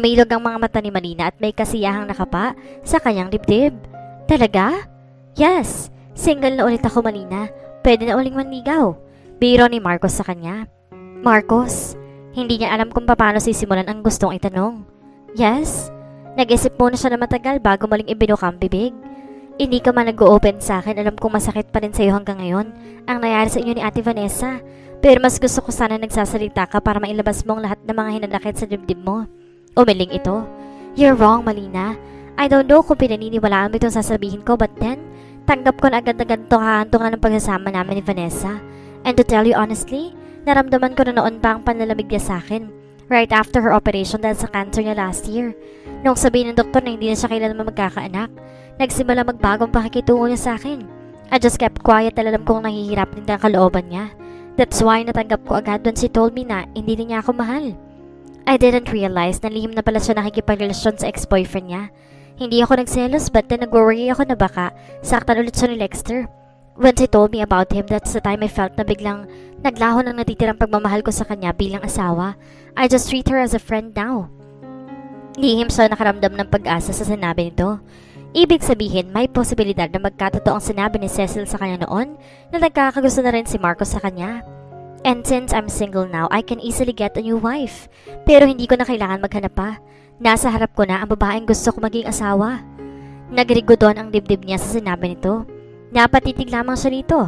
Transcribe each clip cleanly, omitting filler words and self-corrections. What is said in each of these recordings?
Namilog ang mga mata ni Malina at may kasiyahang nakapa sa kanyang dibdib. Talaga? Yes, single na ulit ako, Malina. Pwede na uling manligaw. Biro ni Marcos sa kanya. Marcos, hindi niya alam kung paano sisimulan ang gustong itanong. Yes? Nag-isip muna siya na matagal bago muling ibinuka ang bibig. Hindi ka man nag-o-open sa akin, alam kong masakit pa rin sa iyo hanggang ngayon ang nangyari sa inyo ni Ate Vanessa. Pero mas gusto ko sana nagsasalita ka para mailabas mo ang lahat ng mga hinanakit sa dibdib mo. Umiling ito. You're wrong, Malina. I don't know kung pinaniniwalaan mo itong sasabihin ko, but then, tanggap ko na agad na ganito kahantungan ng pagsasama namin ni Vanessa. And to tell you honestly, naramdaman ko na noon pa ang panlalamig niya sa akin. Right after her operation dahil sa cancer niya last year. Nung sabihin ng doktor na hindi na siya kailanman magkakaanak, nagsimula magbagong pakikitungo niya sa akin. I just kept quiet dahil alam kong nahihirap din ang kalooban niya. That's why natanggap ko agad when she told me na hindi na niya ako mahal. I didn't realize na lihim na pala siya nakikipagrelasyon sa ex-boyfriend niya. Hindi ako nagselos but then nag-worry ako na baka saktan ulit siya ni Lexter. When she told me about him, that's the time I felt na biglang naglaho ng natitirang pagmamahal ko sa kanya bilang asawa. I just treat her as a friend now. Lihim siya nakaramdam ng pag-asa sa sinabi nito. Ibig sabihin, may posibilidad na magkatotoo ang sinabi ni Cecil sa kanya noon na nagkakagusto na rin si Marcos sa kanya. And since I'm single now, I can easily get a new wife. Pero hindi ko na kailangan maghanap pa. Nasa harap ko na ang babaeng gusto ko maging asawa. Nagrigo doon ang dibdib niya sa sinabi nito. Napatitig lamang siya rito.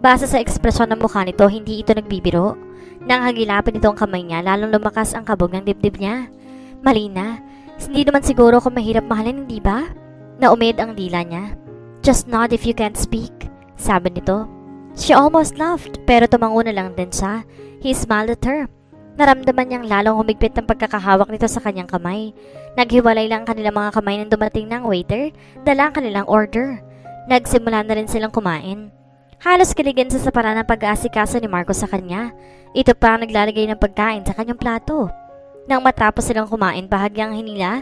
Base sa ekspresyon ng mukha nito, hindi ito nagbibiro. Nang hagilapin nito ang kamay niya, lalong lumakas ang kabog ng dibdib niya. Malina, hindi naman siguro kung mahirap mahalin, hindi ba? Naumid ang dila niya. Just nod if you can't speak, sabi nito. She almost laughed, pero tumango na lang din siya. He smiled at her. Naramdaman niyang lalong humigpit ang pagkakahawak nito sa kanyang kamay. Naghiwalay lang kanilang mga kamay nang dumating ng waiter, dala ang kanilang order. Nagsimula na rin silang kumain. Halos kiligin sa paraan ng pag-aasikaso ni Marcos sa kanya. Ito pa ang naglalagay ng pagkain sa kanyang plato. Nang matapos silang kumain, bahagyang hinila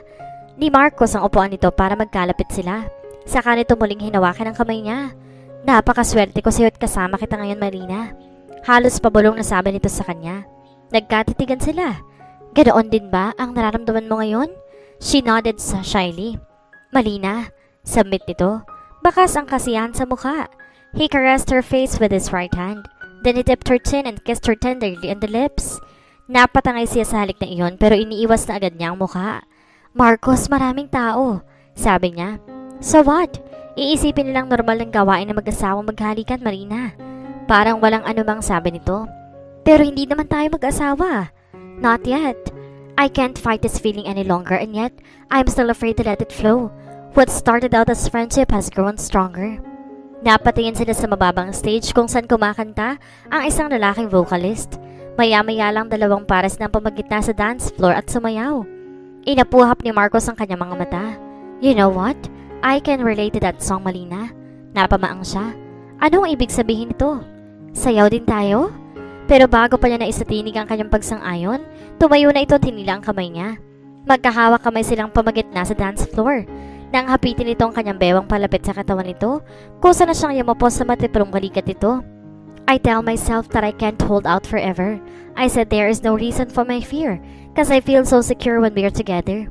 ni Marcos ang upuan nito para magkalapit sila. Saka nito muling hinawakan ang kamay niya. Napakaswerte ko sa'yo at kasama kita ngayon, Marina. Halos pabulong na sabi nito sa kanya. Nagkatitigan sila. Ganoon din ba ang nararamdaman mo ngayon? She nodded shyly. Malina, submit nito. Bakas ang kasiyahan sa mukha. He caressed her face with his right hand. Then he tipped her chin and kissed her tenderly on the lips. Napatangay siya sa halik na iyon pero iniiwas na agad niya ang mukha. Marcos, maraming tao, sabi niya. So what? Iisipin nilang normal ng gawain na mag-asawang maghalikan, Marina. Parang walang anumang sabi nito. Pero hindi naman tayo mag-asawa. Not yet. I can't fight this feeling any longer and yet, I'm still afraid to let it flow. What started out as friendship has grown stronger. Napatingin sila sa mababang stage kung saan kumakanta ang isang lalaking vocalist. Maya-maya lang dalawang pares ng pamagitna sa dance floor at sumayaw. Inapuhap ni Marcos ang kanyang mga mata. You know what? I can relate to that song, Malina. Napamaang siya. Anong ibig sabihin nito? Sayaw din tayo? Pero bago pa niya naisatinig ang kanyang pagsang-ayon, tumayo na ito at hinila ang kamay niya. Magkahawak kamay silang pamagitna sa dance floor. Nang hapitin nito ang kanyang bewang palapit sa katawan nito, kusa na siyang yamapos sa matiprong balikat nito. I tell myself that I can't hold out forever. I said there is no reason for my fear, cause I feel so secure when we're together.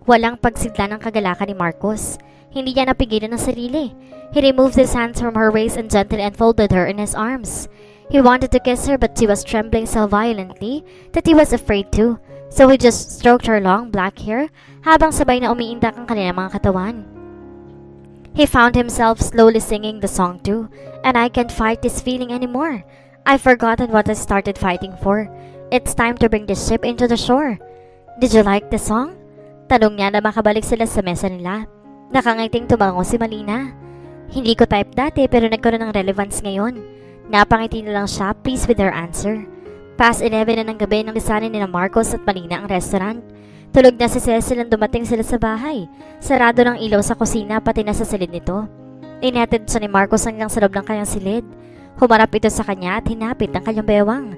Walang pagsidla ng kagalakan ni Marcos. Hindi niya napigilan ang sarili. He removed his hands from her waist and gently enfolded her in his arms. He wanted to kiss her but she was trembling so violently that he was afraid to. So he just stroked her long black hair habang sabay na umiindak ang kanilang mga katawan. He found himself slowly singing the song too, and I can't fight this feeling anymore. I've forgotten what I started fighting for. It's time to bring the ship into the shore. Did you like the song? Tanong niya na makabalik sila sa mesa nila. Nakangiting tumango si Malina. Hindi ko type dati pero nagkaroon ng relevance ngayon. Napangiti na lang siya, pleased with her answer. Past 11 na ng gabi nang lisanin ni Marcos at Malina ang restaurant. Tulog na si Cecil nang dumating sila sa bahay. Sarado ng ilaw sa kusina pati na sa silid nito. Inatid siya ni Marcos hanggang sa loob ng kanyang silid. Humarap ito sa kanya at hinapit ang kanyang bewang.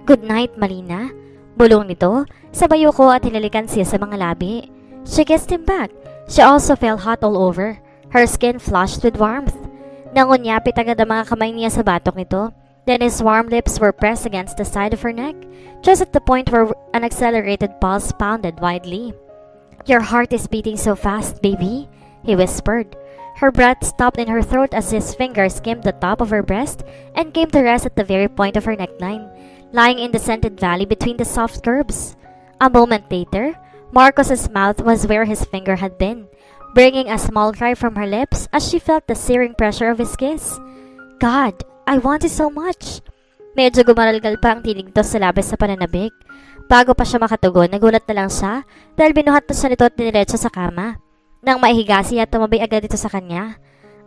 Good night, Malina. Bulong nito, sabay ko at hinalikan siya sa mga labi. She kissed him back. She also felt hot all over. Her skin flushed with warmth. Nangunyapit agad ang mga kamay niya sa batok nito. Then his warm lips were pressed against the side of her neck, just at the point where an accelerated pulse pounded wildly. Your heart is beating so fast, baby, he whispered. Her breath stopped in her throat as his fingers skimmed the top of her breast and came to rest at the very point of her neckline, lying in the scented valley between the soft curves. A moment later, Marcos's mouth was where his finger had been, bringing a small cry from her lips as she felt the searing pressure of his kiss. God, I want it so much. Medyo gumaralgal pa ang tinig nito sa labis sa pananabik. Bago pa siya makatugon, nagulat na lang siya dahil binuhat na siya nito at diniretso sa kama. Nang maihiga siya, tumabay agad ito sa kanya.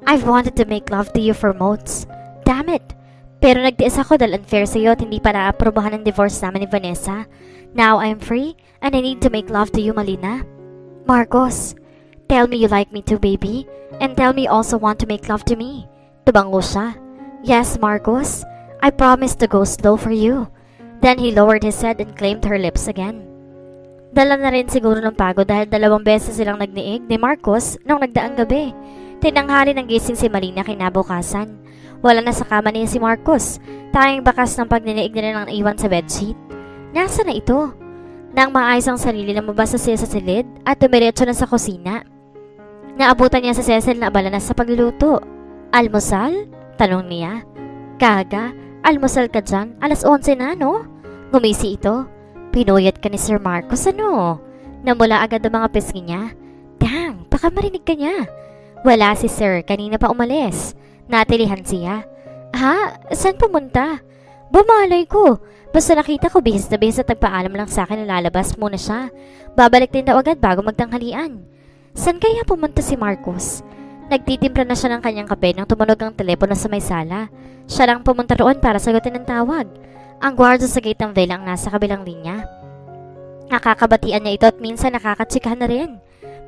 I've wanted to make love to you for months. Damn it! Pero nagtiis ako dahil unfair sa'yo at hindi pa naaprobahan ng divorce namin ni Vanessa. Now I'm free and I need to make love to you, Malina. Marcos, tell me you like me too, baby. And tell me you also want to make love to me. Tubango siya. Yes, Marcos. I promise to go slow for you. Then he lowered his head and claimed her lips again. Dala na rin siguro ng pagod dahil 2 beses silang nagniig ni Marcos nung nagdaang gabi. Tinanghali ng gising si Malina kinabukasan. Wala na sa kama niya si Marcos. Tanging bakas ng pagniniig nila ang naiwan sa bedsheet. Nasa na ito? Nang maayos ang sarili, lumabas siya sa silid at dumiretso na sa kusina. Naabutan niya sa Cecil na abala na sa pagluluto. Almusal? Tanong niya. Kaga, almusal ka dyan? 11:00 na, no? Ngumisi ito. Pinuyat ka ni Sir Marcos, ano? Namula agad ang mga pisngi niya. Dang, baka marinig ka niya. Wala si Sir, kanina pa umalis. Natilihan siya. Ha? Saan pumunta? Bumalay ko. Basta nakita ko bihis na bihis at nagpaalam lang sa akin na lalabas muna siya. Babalik din daw agad bago magtanghalian. Saan kaya pumunta si Marcos? Nagtitimpla na siya ng kanyang kape nang tumunog ang telepono sa may sala. Siya lang pumunta roon para sagutin ang tawag. Ang gwardiya sa gate ng villa ang nasa kabilang linya. Nakakabatian niya ito at minsan nakakatsikahan na rin.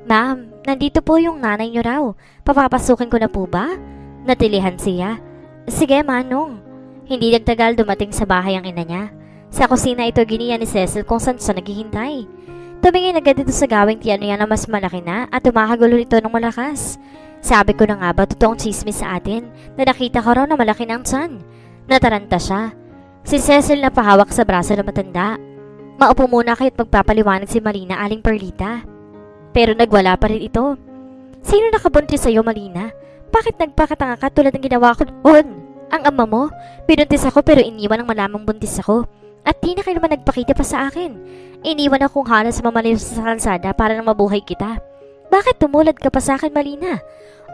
Ma'am, nandito po yung nanay niyo raw. Papapasukin ko na po ba? Natilihan siya. Sige, Manong. Hindi nagtagal dumating sa bahay ang ina niya. Sa kusina ito giniya ni Cecil kung saan siya naghihintay. Tumingin agad dito sa gawing tiyan niya na mas malaki na at umakagulo nito ng malakas. Sabi ko na nga ba totoong chismis sa atin na nakita ko raw na malaki ng tiyan. Nataranta siya. Si Cecil na pahawak sa braso ng matanda. Maupo muna kayo't magpapaliwanag si Malina, Aling Perlita. Pero nagwala pa rin ito. Sino nakabuntis sa'yo, Malina? Bakit nagpakatanga ka tulad ng ginawa ko noon? Ang ama mo, binuntis ako pero iniwan ng malamang buntis ako. At di na kayo naman nagpakita pa sa akin. Iniwan akong halos mamaliw sa kalsada para na mabuhay kita. Bakit tumulad ka pa sa akin, Malina?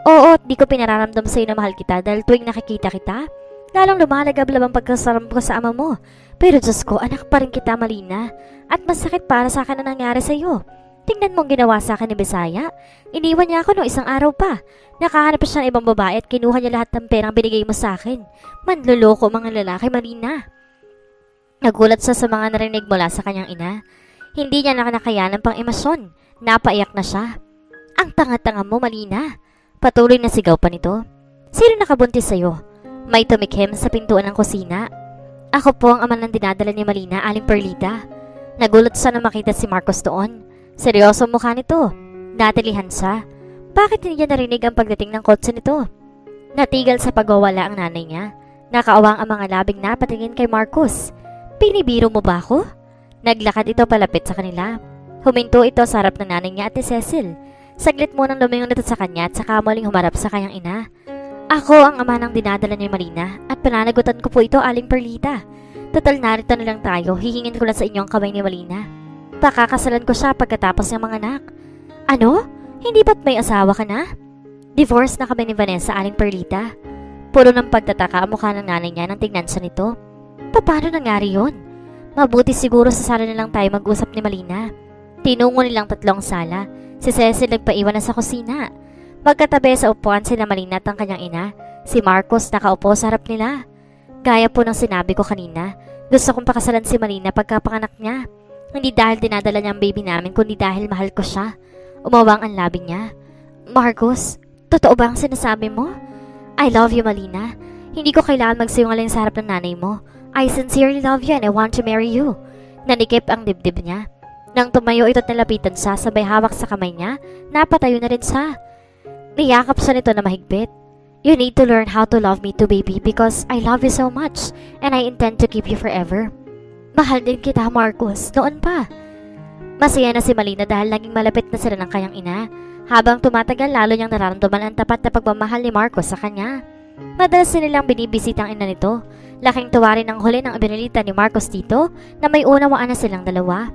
Oo, di ko pinararamdam sa'yo na mahal kita dahil tuwing nakikita kita, lalong lumalagab-lab ang pagkasaram ko sa ama mo. Pero Diyos ko, anak pa rin kita, Malina. At masakit para sa akin na nangyari sa'yo. Tingnan mong ginawa sa akin ni Bisaya. Iniwan niya ako noong isang araw pa. Nakahanap siya ng ibang babae at kinuha niya lahat ng perang binigay mo sa akin. Manluloko mga lalaki, Malina. Nagulat siya sa mga narinig mula sa kanyang ina. Hindi niya nakanakayanan pang emosyon. Napaiyak na siya. Ang tanga-tanga mo, Malina. Patuloy na sigaw pa nito. Sino nakabuntis sa'yo? May tumikhim sa pintuan ng kusina. Ako po ang ama ng dinadala ni Malina, Aling Perlita. Nagulat siya na makita si Marcos doon. Seryoso ang mukha nito. Natilihan siya. Bakit hindi niya narinig ang pagdating ng kotse nito? Natigil sa pagwawala ang nanay niya. Nakaawang ang mga labing napatingin kay Marcos. Pinibiro mo ba ako? Naglakad ito palapit sa kanila. Huminto ito sa harap ng nanay niya at ni Cecil. Saglit munang lumingon ito sa kanya at saka muling humarap sa kanyang ina. Ako ang ama ng dinadala ni Malina at pananagutan ko po ito, Aling Perlita. Total narito na lang tayo, hihingin ko lang sa inyo ang kamay ni Malina. Pakakasalan ko siya pagkatapos ng mga anak. Ano? Hindi ba't may asawa ka na? Divorce na kami ni Vanessa, Aling Perlita. Puro ng pagtataka ang mukha ng nanay niya nang tignan siya nito. Paano nangyari yun? Mabuti siguro sa sala na lang tayo mag-usap ni Malina. Tinungo nilang 3 sala. Si Cecil nagpaiwan na sa kusina. Magkatabi sa upuan sina Malina at ang kanyang ina. Si Marcos nakaupo sa harap nila. Gaya po ng sinabi ko kanina, gusto kong pakasalan si Malina pagkapanganak niya. Hindi dahil dinadala niya ang baby namin, kundi dahil mahal ko siya. Umawang ang labi niya. Marcos, totoo ba ang sinasabi mo? I love you, Malina. Hindi ko kailangan magsinungaling sa harap ng nanay mo. I sincerely love you and I want to marry you. Nanikip ang dibdib niya. Nang tumayo ito't nalapitan siya, sabay hawak sa kamay niya, napatayo na rin siya. Niyakap siya nito na mahigpit. You need to learn how to love me too, baby, because I love you so much and I intend to keep you forever. Mahal din kita, Marcos, noon pa. Masaya na si Malina dahil naging malapit na sila ng kanyang ina. Habang tumatagal, lalo niyang nararamdaman ang tapat na pagmamahal ni Marcos sa kanya. Madalas nilang binibisita ang ina nito. Laking tuwa rin ang huli ng ibinalita ni Marcos dito na may unawaan na silang dalawa.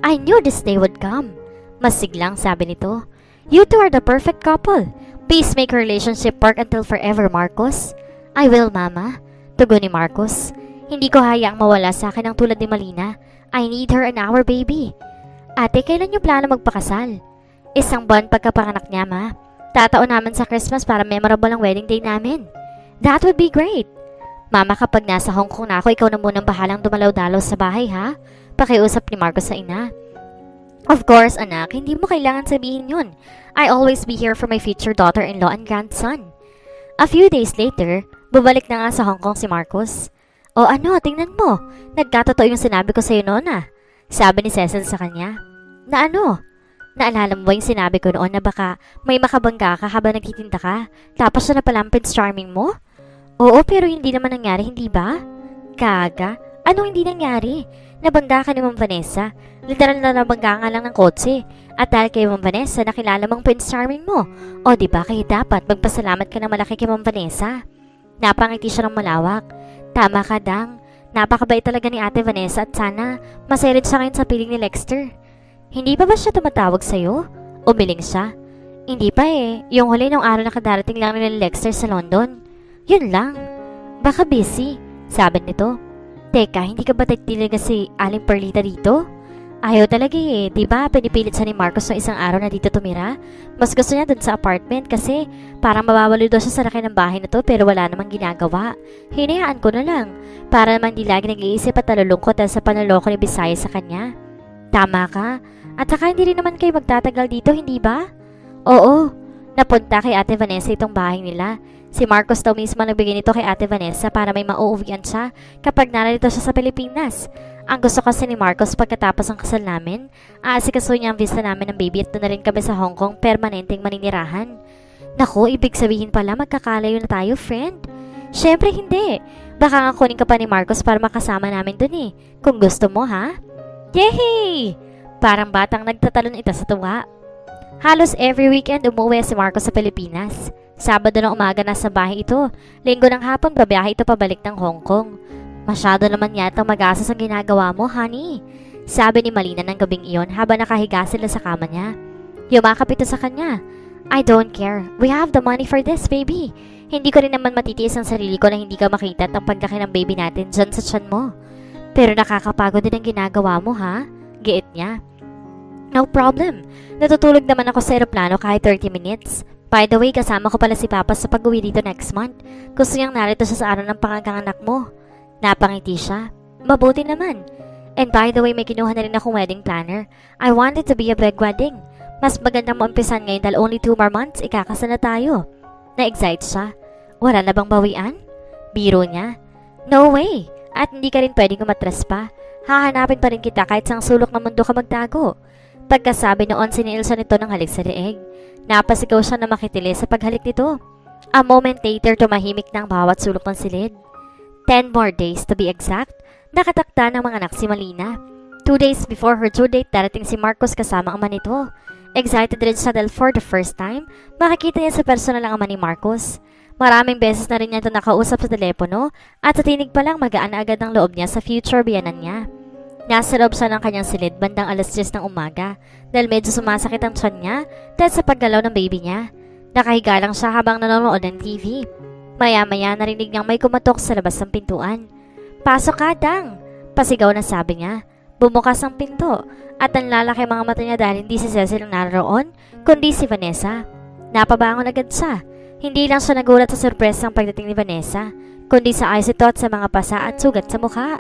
I knew this day would come. Mas siglang sabi nito. You two are the perfect couple. Please make your relationship work until forever, Marcos. I will, Mama. Tugon ni Marcos. Hindi ko hayaang mawala sa akin ang tulad ni Malina. I need her and our baby. Ate, kailan niyo plano magpakasal? Isang buwan pagkapanganak niya, Ma. Tataon namin sa Christmas para memorable ang wedding day namin. That would be great. Mama, kapag nasa Hong Kong na ako, ikaw na munang bahalang dumalaw-dalaw sa bahay, ha? Pakiusap ni Marcos sa ina. Of course, anak, hindi mo kailangan sabihin yun. I always be here for my future daughter-in-law and grandson. A few days later, bubalik na nga sa Hong Kong si Marcos. O ano, tingnan mo. Nagkatotoo yung sinabi ko sa'yo noon, ah. Sabi ni Cecil sa kanya. Na ano? Naalala mo ba yung sinabi ko noon na baka may makabangga ka habang nagtitinda ka, tapos siya na pala ang Prince Charming mo? Oo, pero hindi naman nangyari, hindi ba? Kaga? Anong hindi nangyari? Nabangga ka ni Ma'am Vanessa. Literal na nabangga nga lang ng kotse. At dahil kay Ma'am Vanessa, nakilala mong Prince Charming mo. O diba, kaya dapat magpasalamat ka ng malaki kay Ma'am Vanessa. Napangiti siya ng malawak. Tama ka, Dang. Napakabait talaga ni Ate Vanessa at sana masaya rin siya ngayon sa piling ni Lexter. Hindi pa ba siya tumatawag sa'yo? Umiling siya. Hindi pa eh. Yung huli nung araw na kadarating lang ni Lexter sa London. Yun lang. Baka busy, sabi nito. Teka, hindi ka ba talaga si Aling Perlita dito? Ayaw talaga eh, diba? Pinipilit siya ni Marcos ng isang araw na dito tumira. Mas gusto niya dun sa apartment kasi parang mababalo daw siya sa laki ng bahay na to pero wala namang ginagawa. Hinayaan ko na lang para naman di lagi nag-iisip at nalulungkot dahil sa panloloko ni Bisaya sa kanya. Tama ka. At saka hindi rin naman kayo magtatagal dito, hindi ba? Oo. Napunta kay Ate Vanessa itong bahay nila. Si Marcos daw mismo nagbigay nito kay Ate Vanessa para may mauuwian siya kapag narito siya sa Pilipinas. Ang gusto kasi ni Marcos pagkatapos ng kasal namin, aasikasuhin niya ang visa namin ng baby at doon na rin kami sa Hong Kong permanenteng maninirahan. Naku, ibig sabihin pala magkakalayo na tayo, friend? Syempre hindi. Baka nga kunin ka pa ni Marcos para makasama namin doon eh. Kung gusto mo, ha? Yehey! Parang batang nagtatalon ito sa tuwa. Halos every weekend umuwi si Marcos sa Pilipinas. Sabado ng umaga nasa bahay ito. Linggo ng hapon babiyahe ito pabalik ng Hong Kong. Masyado naman yata mag-asas ang ginagawa mo, honey. Sabi ni Malina ng gabing iyon habang nakahiga sila sa kama niya. Yumakap ito sa kanya. I don't care. We have the money for this, baby. Hindi ko rin naman matitiis ang sarili ko na hindi ka makita at ang pagkaki ng baby natin dyan sa tiyan mo. Pero nakakapagod din ang ginagawa mo, ha? Giit niya. No problem. Natutulog naman ako sa aeroplano kahit 30 minutes. By the way, kasama ko pala si Papa sa pag-uwi dito next month. Gusto niyang narito siya sa araw ng panganganak mo. Napangiti siya. Mabuti naman. And by the way, may kinuha na rin akong wedding planner. I want it to be a big wedding. Mas magandang maumpisan ngayon dahil only 2 more months, ikakasal na tayo. Na-excite siya. Wala na bang bawian? Biro niya. No way. At hindi ka rin pwedeng umatras pa. Hahanapin pa rin kita kahit sang sulok ng mundo ka magtago. Pagkasabi noon, sinil siya nito ng halik sa leeg. Napasigaw siya na makitili sa paghalik nito. A moment later, tumahimik ng bawat sulok ng silid. 10 more days to be exact, nakatakda ng mga anak si Malina. 2 days before her due date, darating si Marcos kasama ang ama nito. Excited rin siya dahil for the first time, makikita niya sa personal ang ama ni Marcos. Maraming beses na rin niya ito nakausap sa telepono at sa tinig pa lang magaan na agad ang loob niya sa future biyanan niya. Nasa loob siya ng kanyang silid bandang alas 10 ng umaga dahil medyo sumasakit ang tiyan niya dahil sa paggalaw ng baby niya. Nakahiga lang siya habang nanonood ng TV. Maya-maya narinig niyang may kumatok sa labas ng pintuan. Pasok ka, Dang! Pasigaw na sabi niya. Bumukas ang pinto at ang lalaki mga mata niya dahil hindi si Cecil ang naroon kundi si Vanessa. Napabangon agad siya. Hindi lang siya nagulat sa sorpresang pagdating ni Vanessa kundi sa ayos ito at sa mga pasa at sugat sa mukha.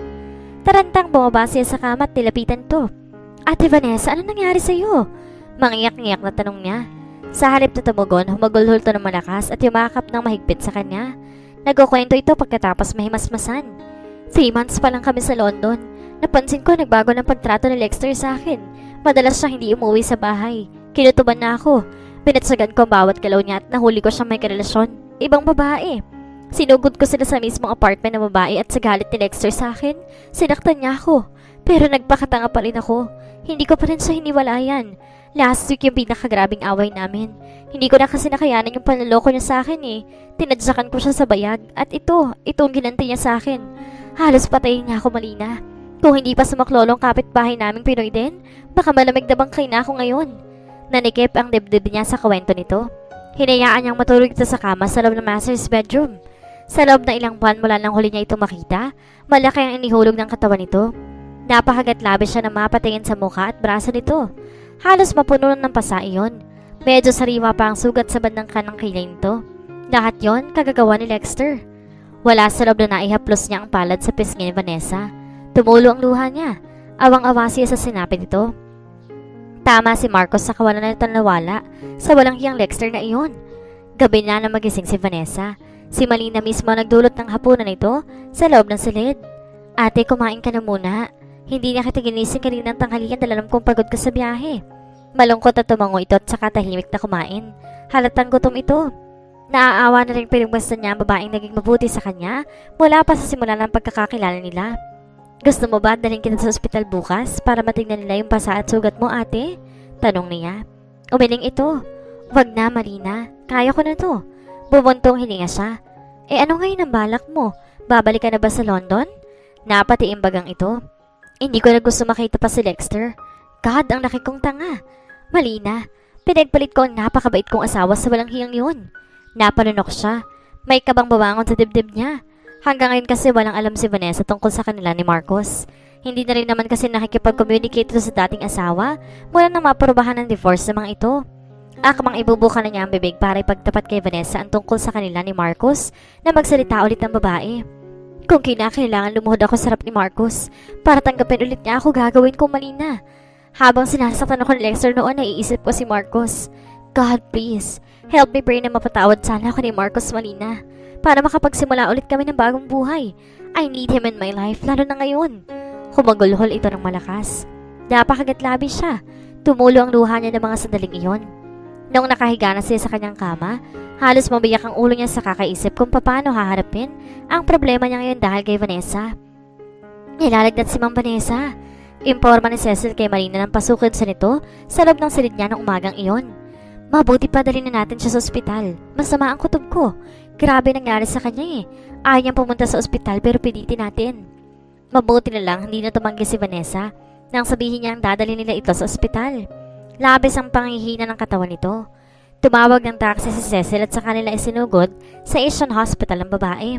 Tarantang bumaba siya sa kama at nilapitan to. Ate Vanessa, ano nangyari sa'yo? Mangiyak-ngiyak na tanong niya. Sa halip na tumugon, humagulhol to ng malakas at yumakap ng mahigpit sa kanya. Nagkukwento ito pagkatapos mahimasmasan. 3 months pa lang kami sa London. Napansin ko nagbago ng pagtrato ni Lexter sa akin. Madalas siya hindi umuwi sa bahay. Kinutuban na ako. Pinatsagan ko ang bawat galaw niya at nahuli ko siyang may karelasyon. Ibang babae. Sinugod ko sila sa mismong apartment ng babae at sa galit ni Lexter sa akin, sinaktan niya ako. Pero nagpakatanga pa rin ako. Hindi ko pa rin siya hiniwalayan. Last week yung pinakagrabing away namin. Hindi ko na kasi nakayanan yung panloloko niya sa akin eh. Tinadyakan ko siya sa bayag at itong ginanti niya sa akin. Halos patayin niya ako, Malina. Kung hindi pa sumaklolong kapitbahay naming Pinoy din, baka malamig na bangkay na ako ngayon. Nanikip ang dibdib niya sa kwento nito. Hinayaan niyang matulog ito sa kama sa loob ng master's bedroom. Sa loob ng ilang buwan mula nang huli niya itong makita, malaki ang inihulog ng katawan nito. Napakagat labis siya na mapatingin sa mukha at braso nito. Halos mapuno ng pasa iyon. Medyo sariwa pa ang sugat sa bandang kanang kilay nito. Lahat yon kagagawa ni Lexter. Wala sa loob na naihaplos niya ang palad sa pisngi ni Vanessa. Tumulo ang luha niya. Awang-awa siya sa sinapit nito. Tama si Marcos sa kawalan na nawala sa walang hiyang Lexter na iyon. Gabi na magising si Vanessa. Si Malina mismo nagdulot ng hapunan nito sa loob ng silid. Ate, kumain ka na muna. Hindi na kita ginising kanina ng tanghalian dahil alam kong pagod ka sa biyahe. Malungkot at tumango ito at saka tahimik na kumain. Halatang gutom ito. Naaawa na rin pinagmasta niya ang babaeng naging mabuti sa kanya mula pa sa simula ng pagkakakilala nila. Gusto mo ba dalhin kita sa ospital bukas para matingnan nila yung pasa at sugat mo, ate? Tanong niya. Umiling ito. Wag na, Marina. Kaya ko na to. Bubuntong hininga siya. Ano ngayon ang balak mo? Babalik ka na ba sa London? Napatiimbagang ito. Hindi ko na gusto makita pa si Lexter. God, ang laki kong tanga. Malina, pinagpalit ko ang napakabait kong asawa sa walang hiyang yun. Napalunok siya. May kabang babangon sa dibdib niya. Hanggang ngayon kasi walang alam si Vanessa tungkol sa kanila ni Marcos. Hindi na rin naman kasi nakikipag-communicate ito sa dating asawa mula nang maprobahan ng divorce ng mga ito. Akmang ibubuka na niya ang bibig para ipagtapat kay Vanessa ang tungkol sa kanila ni Marcos na magsalita ulit ng babae. Kung kinakailangan lumuhod ako sa harap ni Marcos para tanggapin ulit niya ako, gagawin kong Malina. Habang sinasaktan ako ni Lexter noon, naiisip ko si Marcos. God, please, help me pray na mapatawad sana ako ni Marcos, Malina. Para makapagsimula ulit kami ng bagong buhay. I need him in my life, lalo na ngayon. Humagulhol ito ng malakas. Napakagatlabi siya. Tumulo ang luha niya ng mga sandaling iyon. Noong nakahiga na siya sa kanyang kama, halos mabiyak ang ulo niya sa kakaisip kung paano haharapin ang problema niya ngayon dahil kay Vanessa. Nilalagnat si Ma'am Vanessa. Imporma ni Cecil kay Marina ng pasukin sa nito sa loob ng silid niya ng umagang iyon. Mabuti pa dalhin na natin siya sa ospital. Masama ang kutob ko. Grabe nangyari sa kanya eh. Ayaw niyang pumunta sa ospital pero pilitin natin. Mabuti na lang hindi na tumanggi si Vanessa nang sabihin niyang dadalhin nila ito sa ospital. Labis ang pangihina ng katawan nito. Tumawag ng taxi si Cecil at sa kanila isinugod sa Asian Hospital ang babae.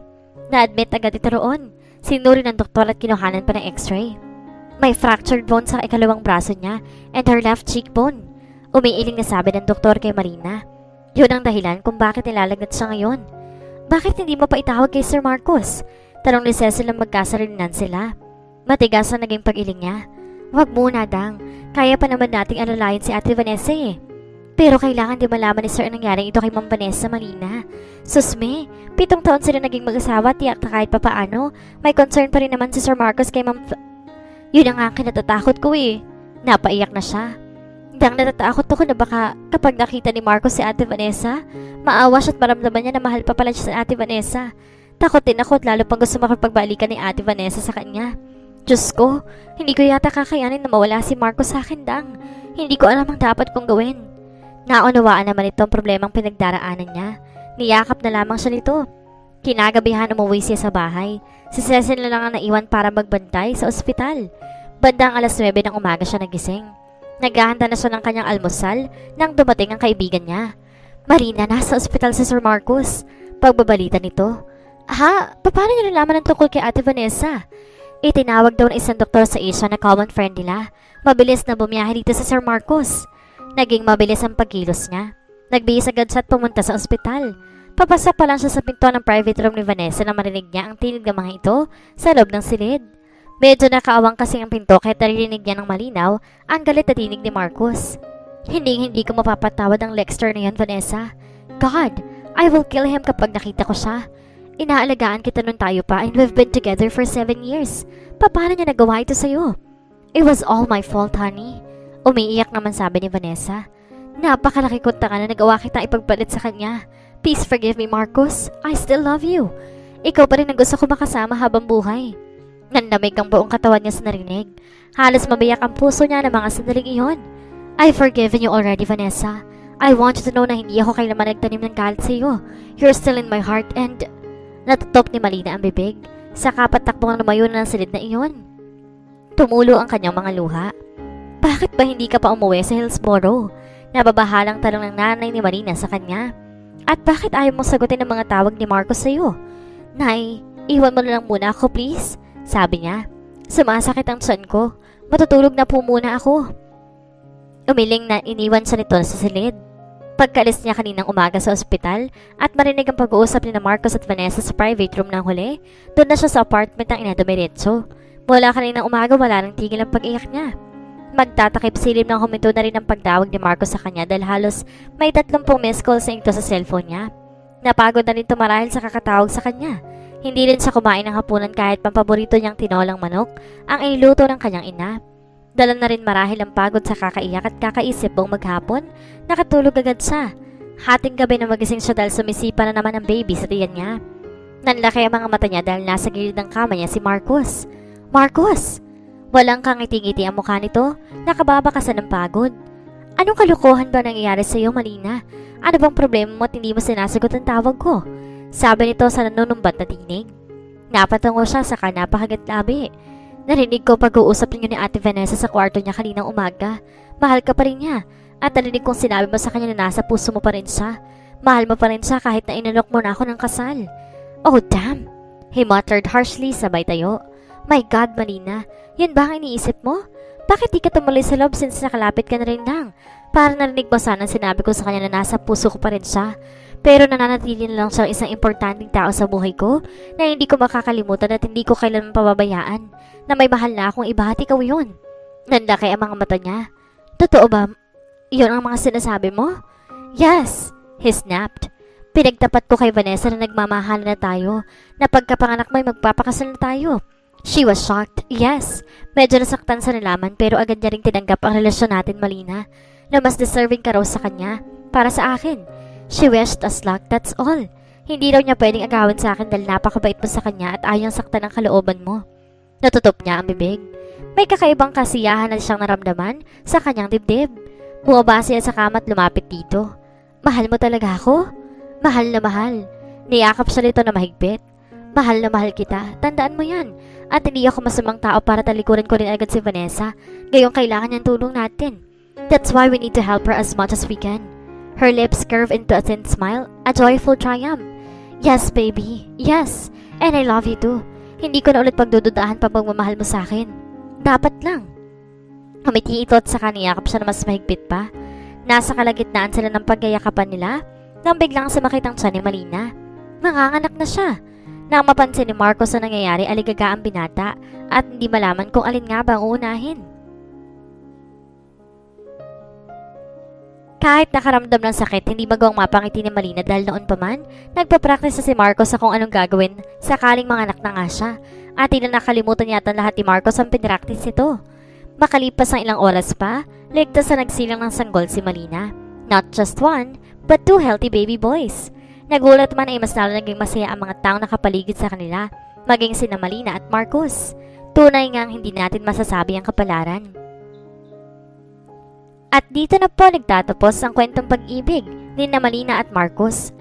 Na-admit agad ito roon. Sinuri ng doktor at kinuhanan pa ng x-ray. May fractured bone sa ikalawang braso niya and her left cheekbone. Umiiling na sabi ng doktor kay Marina. Yun ang dahilan kung bakit nilalagnat siya ngayon. Bakit hindi mo pa itawag kay Sir Marcos? Tanong ni Cecil na magkasarinan sila. Matigas ang naging pag-iling niya. Wag muna, Dang. Kaya pa naman nating alalayan si Ate Vanessa eh. Pero kailangan di malaman ni Sir ang nangyaring ito kay Ma'am Vanessa, Malina. Susme, 7 taon sila naging mag-asawa, tiyak na kahit papaano, may concern pa rin naman si Sir Marcos kay Ma'am... Yun ang akin natatakot ko eh. Napaiyak na siya. Dang natatakot ako na baka kapag nakita ni Marcos si Ate Vanessa, maawa siya at maramdaman niya na mahal pa pala siya sa Ate Vanessa. Takot din ako at lalo pang gusto makipagbalikan ni Ate Vanessa sa kanya. Diyos ko, hindi ko yata kakayanin na mawala si Marcos sa akin, Dang. Hindi ko alam ang dapat kong gawin. Naunawaan naman ito ang problemang pinagdaraanan niya. Niyakap na lamang siya nito. Kinagabihan umuwi siya sa bahay. Si Cecil na lang ang naiwan para magbantay sa ospital. Bandang alas 9 ng umaga siya nagising. Naghahanda na siya ng kanyang almusal nang dumating ang kaibigan niya. Marina, nasa ospital si Sir Marcos. Pagbabalita nito. Ha? Paano niyo nalaman ng tungkol kay Ate Vanessa? Itinawag daw ng isang doktor sa Asia na common friend nila. Mabilis na bumiyahe dito sa Sir Marcos. Naging mabilis ang pagkilos niya. Nagbihis agad siya at pumunta sa ospital. Papasok pa lang siya sa pinto ng private room ni Vanessa na marinig niya ang tinig ng mga ito sa loob ng silid. Medyo nakaawang kasi ang pinto kahit narinig niya ng malinaw ang galit na tinig ni Marcos. Hindi ko mapapatawad ang Lexter na yan, Vanessa. God, I will kill him kapag nakita ko siya. Inaalagaan kita nun tayo pa and we've been together for 7 years. Paano niya nagawa ito sa'yo? It was all my fault, honey. Umiiyak naman sabi ni Vanessa. Napakalaki kong tanga na nagawa kita ipagpalit sa kanya. Please forgive me, Marcos. I still love you. Ikaw pa rin ang gusto ko makasama habang buhay. Nanlamig ang buong katawan niya sa narinig. Halos mabiyak ang puso niya ng mga sandaling iyon. I've forgiven you already, Vanessa. I want you to know na hindi ako kailanman nagtanim ng galit sa iyo. You're still in my heart and... Natutok ni Malina ang bibig. Saka patakbong lumayo na ng silid na iyon. Tumulo ang kanyang mga luha. Bakit ba hindi ka pa umuwi sa Hillsboro? Nababahalang tanong ng nanay ni Malina sa kanya. At bakit ayaw mong sagutin ang mga tawag ni Marcos sa iyo? Nay, iwan mo na lang muna ako please, sabi niya. Sumasakit ang tiyan ko. Matutulog na po muna ako. Umiling na iniwan siya nito sa silid. Pagkaalis niya kaninang umaga sa ospital at marinig ang pag-uusap ni Marcos at Vanessa sa private room ng huli, doon na siya sa apartment ng inadumiretso. Mula kaninang umaga wala nang tigil ang pag-iyak niya. Magtatakip silip nang huminto na rin ang pagtawag ni Marcos sa kanya dahil halos may 30 missed calls na ito sa cellphone niya. Napagod na rin marahil sa kakatawag sa kanya. Hindi rin siya kumain ng hapunan kahit pampaborito niyang tinolang manok ang iniluto ng kanyang ina. Dala na rin marahil ang pagod sa kakaiyak at kakaisip buong maghapon, nakatulog agad siya. Hating gabi na magising siya dahil sumisipa na naman ang baby sa tiyan niya. Nanlaki ang mga mata niya dahil nasa gilid ng kama niya si Marcos. Marcos! Walang kangiti-ngiti ang mukha nito, nakababakasan ng pagod. Anong kalokohan ba nangyayari sa iyo, Malina? Ano bang problema mo at hindi mo sinasagot ang tawag ko? Sabi nito sa nanunumbat na tinig. Napatungo siya sa napakagat-labi. Narinig ko pag-uusap niyo ni Ate Vanessa sa kwarto niya kaninang umaga. Mahal ka pa rin niya. At narinig kong sinabi mo sa kanya na nasa puso mo pa rin siya. Mahal mo pa rin siya kahit na inalok mo na ako ng kasal. Oh damn! He muttered harshly sabay tayo. My God, Malina, yun ba ang iniisip mo? Bakit di ka tumuloy sa loob since nakalapit ka na rin lang? Para narinig mo sana sinabi ko sa kanya na nasa puso ko pa rin siya. Pero nananatili na lang siyang isang importanteng tao sa buhay ko na hindi ko makakalimutan at hindi ko kailanman pababayaan. Na may mahal na akong iba at ikaw yun. Nanlaki ang mga mata niya. Totoo ba? Iyon ang mga sinasabi mo? Yes, he snapped. Pinagtapat ko kay Vanessa na nagmamahal na tayo. Na pagkapanganak mo'y magpapakasal na tayo. She was shocked, yes. Medyo nasaktan sa nalaman pero agad niya ring tinanggap ang relasyon natin, Malina. Na mas deserving ka raw sa kanya para sa akin. She wished us luck, that's all. Hindi raw niya pwedeng agawin sa akin dahil napakabait mo sa kanya at ayaw saktan ang kalooban mo. Natutop niya ang bibig. May kakaibang kasiyahan na siyang naramdaman sa kanyang dibdib. Bumaba siya sa kama at lumapit dito. Mahal mo talaga ako? Mahal na mahal. Niyakap siya nito na mahigpit. Mahal na mahal kita. Tandaan mo yan. At hindi ako masamang tao para talikuran ko rin agad si Vanessa. Gayong kailangan niyang tulong natin. That's why we need to help her as much as we can. Her lips curved into a thin smile, a joyful triumph. Yes, baby. Yes. And I love you too. Hindi ko na ulit pagdududahan pa pagmamahal mo sa akin. Dapat lang. Umiti ito at saka niyakap siya na mas mahigpit pa. Nasa kalagitnaan sila ng pagyayakapan nila nang biglang sumakit ang tiyan ni Malina. Manganganak na siya. Nang mapansin ni Marcos na nangyayari, aligaga ang binata at hindi malaman kung alin nga ba ang uunahin. Kahit nakaramdam ng sakit, hindi magawang mapangiti ni Malina dahil noon pa man, nagpa-practice si Marcos sa kung anong gagawin sakaling manganak na nga siya. At tila nakalimutan yata lahat ni Marcos ang pinractice nito. Makalipas ang ilang oras pa, ligtas na nagsilang ng sanggol si Malina. Not just one, but 2 healthy baby boys. Nagulat man ay mas lalo naging masaya ang mga taong nakapaligid sa kanila, maging sina Malina at Marcos. Tunay ngang hindi natin masasabi ang kapalaran. At dito na po nagtatapos ang kwentong pag-ibig ni Malina at Marcos.